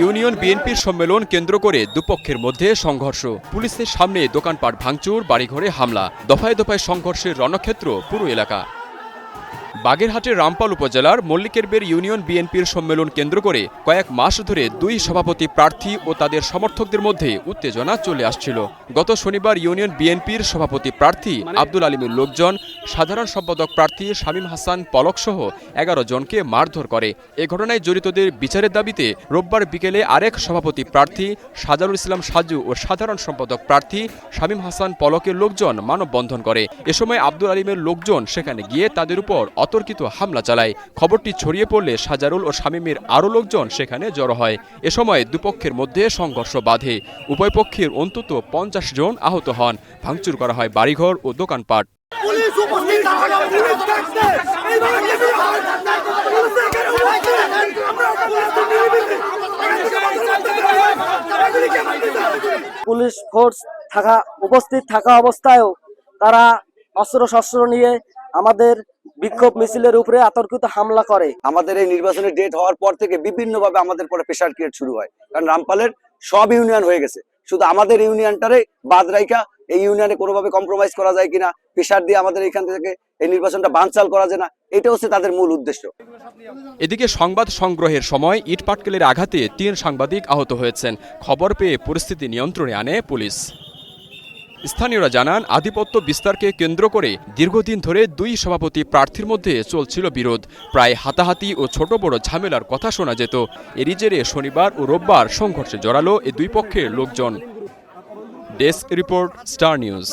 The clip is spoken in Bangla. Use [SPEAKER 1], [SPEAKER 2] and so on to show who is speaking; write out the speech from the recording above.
[SPEAKER 1] ইউনিয়ন বিএনপির সম্মেলন কেন্দ্র করে দুপক্ষের মধ্যে সংঘর্ষ, পুলিশের সামনে দোকানপাট ভাঙচুর, বাড়িঘরে হামলা, দফায় দফায় সংঘর্ষের রণক্ষেত্র পুরো এলাকা। বাগেরহাটের রামপাল উপজেলার মল্লিকেরবের ইউনিয়ন বিএনপির সম্মেলন কেন্দ্র করে কয়েক মাস ধরে দুই সভাপতি প্রার্থী ও তাদের সমর্থকদের মধ্যে উত্তেজনা চলে আসছিল। গত শনিবার ইউনিয়ন বিএনপির সভাপতি প্রার্থী আব্দুল আলিমের লোকজন সাধারণ সম্পাদক প্রার্থী শামীম হাসান পলক সহ ১১ জনকে মারধর করে। এ ঘটনায় জড়িতদের বিচারের দাবিতে রোববার বিকেলে আরেক সভাপতি প্রার্থী সাজারুল ইসলাম সাজু ও সাধারণ সম্পাদক প্রার্থী শামীম হাসান পলকের লোকজন মানববন্ধন করে। এ সময় আব্দুল আলিমের লোকজন সেখানে গিয়ে তাদের উপর অতর্কিত হামলা চালায়। খবরটি ছড়িয়ে পড়লে সাজারুল ও শামীমের আরও লোকজন সেখানে জড়ো হয়। এ সময় দুপক্ষের মধ্যে সংঘর্ষ বাধে। উভয় পক্ষের অন্তত ৫০ জন আহত হন। ভাঙচুর করা হয় বাড়িঘর ও দোকানপাট।
[SPEAKER 2] পুলিশ ফোর্স উপস্থিত থাকা অবস্থায়ও তারা অস্ত্র নিয়ে আমাদের বিক্ষোভ মিছিলের উপরে অতর্কিত হামলা করে।
[SPEAKER 3] আমাদের এই নির্বাচনের ডেট হওয়ার পর থেকে বিভিন্নভাবে আমাদের পরে প্রেশার ক্রিয়েট শুরু হয়, কারণ রামপালের সব ইউনিয়ন হয়ে গেছে, শুধু আমাদের ইউনিয়নটারে বাদ রাইখা এই ইউনিয়নে কোনোভাবে কম্প্রোমাইজ করা যায় কিনা, প্রেশার দিয়ে আমাদের এখান থেকে এই নির্বাচনটা বানচাল করা যায় না, এটা হচ্ছে তাদের মূল উদ্দেশ্য।
[SPEAKER 1] এদিকে সংবাদ সংগ্রহের সময় ইট পাটকেলের আঘাতে ৩ সাংবাদিক আহত হয়েছেন। খবর পেয়ে পরিস্থিতি নিয়ন্ত্রণে আনে পুলিশ। স্থানীয়রা জানান, আধিপত্য বিস্তারকে কেন্দ্র করে দীর্ঘদিন ধরে দুই সভাপতি প্রার্থীর মধ্যে চলছিল বিরোধ। প্রায় হাতাহাতি ও ছোট বড় ঝামেলার কথা শোনা যেত। এরই জেরে শনিবার ও রোববার সংঘর্ষে জড়ালো এ দুই পক্ষের লোকজন। Desk report, star news.